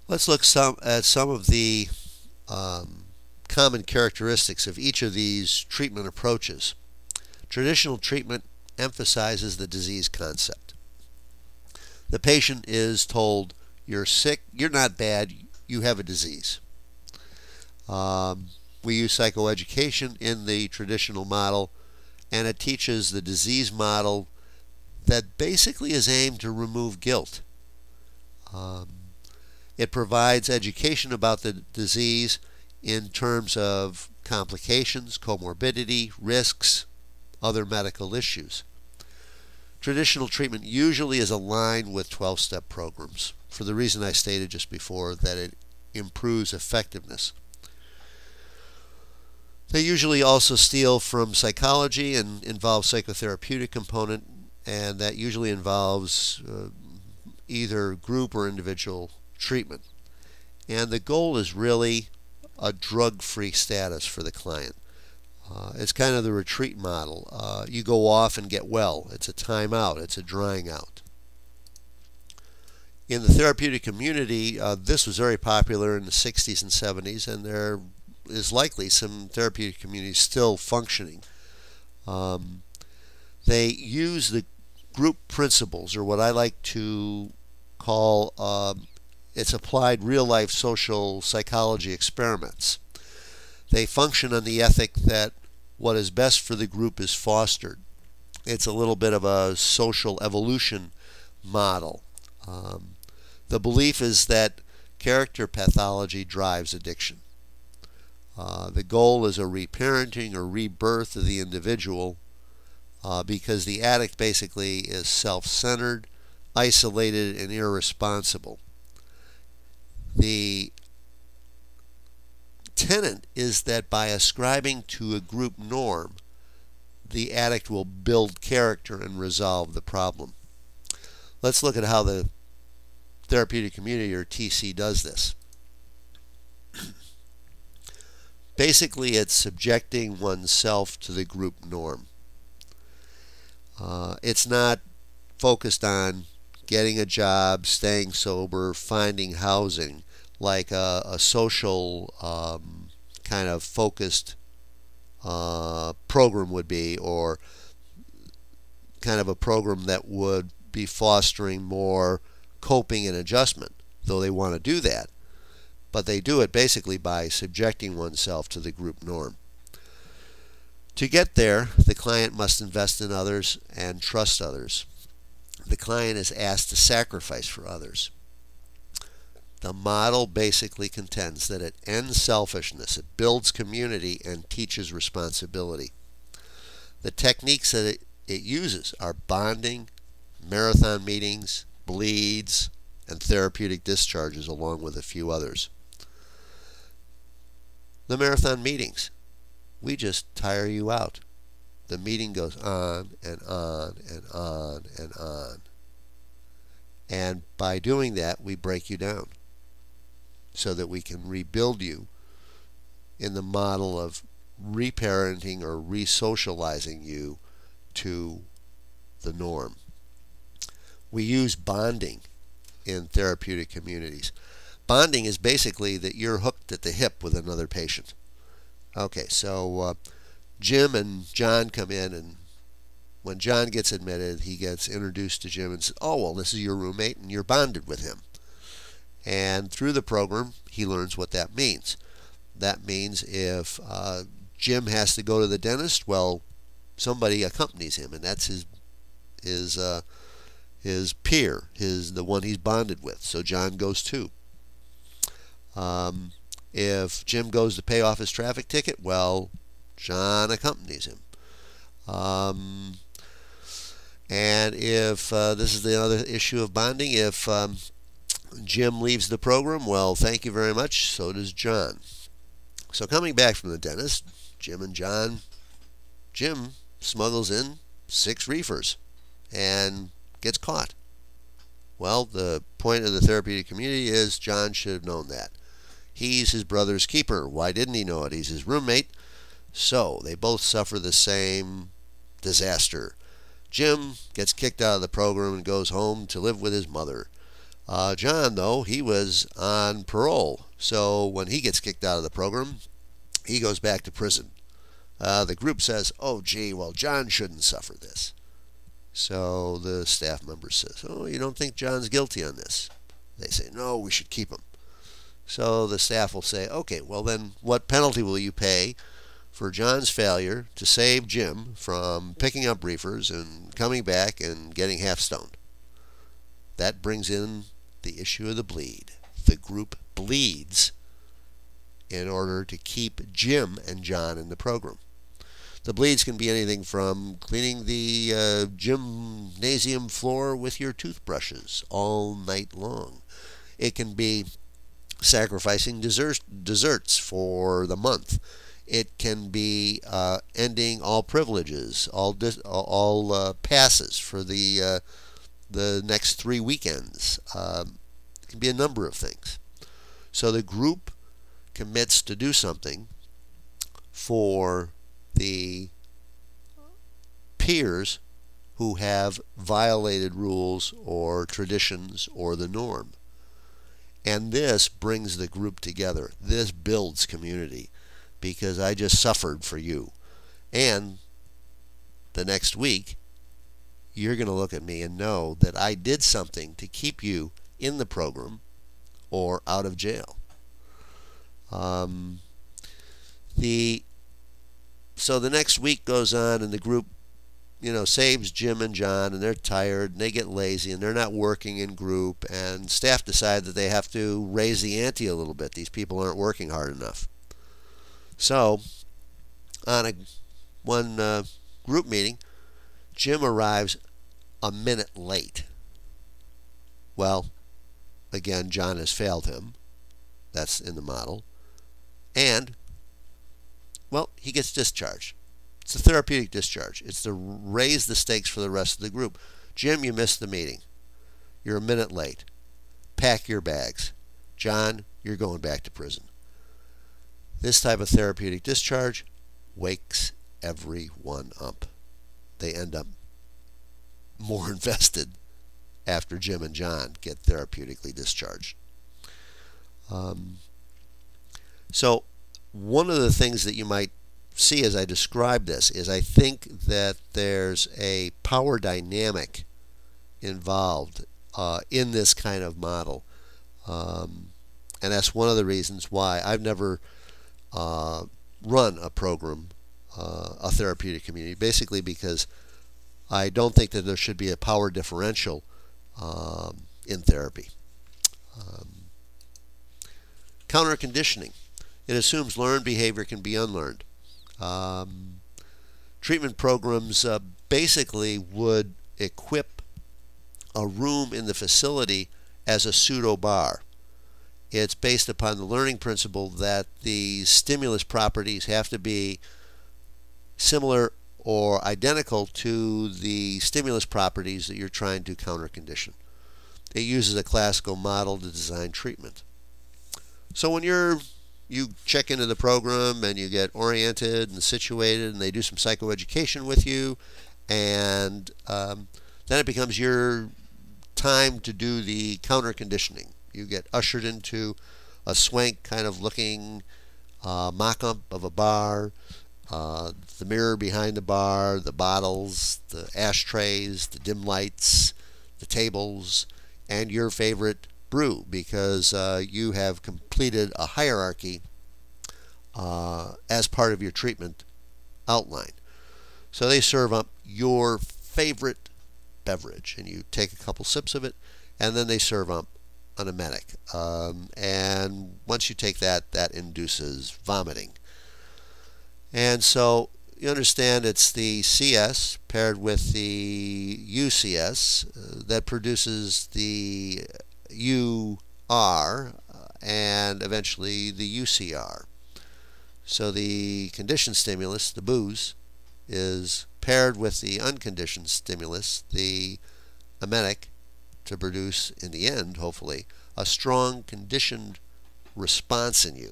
Let's look at some of the common characteristics of each of these treatment approaches. Traditional treatment emphasizes the disease concept. The patient is told, you're sick, you're not bad, you have a disease. We use psychoeducation in the traditional model, and it teaches the disease model that basically is aimed to remove guilt. It provides education about the disease in terms of complications, comorbidity, risks, other medical issues. Traditional treatment usually is aligned with 12-step programs for the reason I stated just before, that it improves effectiveness. They usually also steal from psychology and involve psychotherapeutic component, and that usually involves either group or individual treatment. And the goal is really a drug-free status for the client. It's kind of the retreat model. You go off and get well. It's a timeout. It's a drying out. In the therapeutic community, this was very popular in the 60s and 70s, and there is likely some therapeutic communities still functioning. They use the group principles, or what I like to call it's applied real-life social psychology experiments. They function on the ethic that what is best for the group is fostered. It's a little bit of a social evolution model. The belief is that character pathology drives addiction. The goal is a reparenting or rebirth of the individual because the addict basically is self-centered, isolated, and irresponsible. The tenet is that by ascribing to a group norm, the addict will build character and resolve the problem. Let's look at how the therapeutic community, or TC, does this. Basically, it's subjecting oneself to the group norm. It's not focused on getting a job, staying sober, finding housing, like a social kind of focused program would be, or kind of a program that would be fostering more coping and adjustment, though they want to do that. But they do it basically by subjecting oneself to the group norm. To get there, the client must invest in others and trust others. The client is asked to sacrifice for others. The model basically contends that it ends selfishness, it builds community, and teaches responsibility. The techniques that it uses are bonding, marathon meetings, bleeds, and therapeutic discharges, along with a few others. The marathon meetings. We just tire you out. The meeting goes on and on and on and on. And by doing that, we break you down so that we can rebuild you in the model of reparenting or resocializing you to the norm. We use bonding in therapeutic communities. Bonding is basically that you're hooked at the hip with another patient. Okay, so Jim and John come in, and when John gets admitted, he gets introduced to Jim and says, oh, well, this is your roommate, and you're bonded with him. And through the program, he learns what that means. That means if Jim has to go to the dentist, well, somebody accompanies him, and that's his peer, the one he's bonded with. So John goes too. If Jim goes to pay off his traffic ticket, well, John accompanies him. And if this is the other issue of bonding, if Jim leaves the program, well, thank you very much, so does John. So coming back from the dentist, Jim and John, Jim smuggles in 6 reefers and gets caught. Well, the point of the therapeutic community is John should have known that. He's his brother's keeper. Why didn't he know it? He's his roommate. So they both suffer the same disaster. Jim gets kicked out of the program and goes home to live with his mother. John, though, he was on parole. So when he gets kicked out of the program, he goes back to prison. The group says, oh, gee, well, John shouldn't suffer this. So the staff member says, oh, you don't think John's guilty on this? They say, no, we should keep him. So the staff will say, okay, well then what penalty will you pay for John's failure to save Jim from picking up reefers and coming back and getting half stoned? That brings in the issue of the bleed. The group bleeds in order to keep Jim and John in the program. The bleeds can be anything from cleaning the gymnasium floor with your toothbrushes all night long. It can be sacrificing desserts for the month. It can be ending all privileges, all passes for the next 3 weekends. It can be a number of things. So the group commits to do something for the peers who have violated rules or traditions or the norm. And this brings the group together. This builds community, because I just suffered for you. And the next week, you're going to look at me and know that I did something to keep you in the program or out of jail. So the next week goes on, and the group, saves Jim and John, and they're tired, and they get lazy, and they're not working in group, and staff decide that they have to raise the ante a little bit. These people aren't working hard enough. So, on one group meeting, Jim arrives a minute late. Well, again, John has failed him. That's in the model. And, well, he gets discharged. It's a therapeutic discharge. It's to raise the stakes for the rest of the group. Jim, you missed the meeting. You're a minute late. Pack your bags. John, you're going back to prison. This type of therapeutic discharge wakes everyone up. They end up more invested after Jim and John get therapeutically discharged. So one of the things that you might see as I describe this is I think that there's a power dynamic involved in this kind of model. And that's one of the reasons why I've never run a program, a therapeutic community, basically because I don't think that there should be a power differential in therapy. Counter-conditioning. It assumes learned behavior can be unlearned. Treatment programs basically would equip a room in the facility as a pseudo bar. It's based upon the learning principle that the stimulus properties have to be similar or identical to the stimulus properties that you're trying to counter-condition. It uses a classical model to design treatment. So when you check into the program and you get oriented and situated, and they do some psychoeducation with you, and then it becomes your time to do the counter-conditioning. You get ushered into a swank kind of looking mock-up of a bar, the mirror behind the bar, the bottles, the ashtrays, the dim lights, the tables, and your favorite brew, because you have completed a hierarchy as part of your treatment outline. So they serve up your favorite beverage, and you take a couple sips of it, and then they serve up an emetic. And once you take that, that induces vomiting. And so you understand it's the CS paired with the UCS that produces the UR and eventually the UCR. So the conditioned stimulus, the booze, is paired with the unconditioned stimulus, the emetic, to produce, in the end, hopefully, a strong conditioned response in you.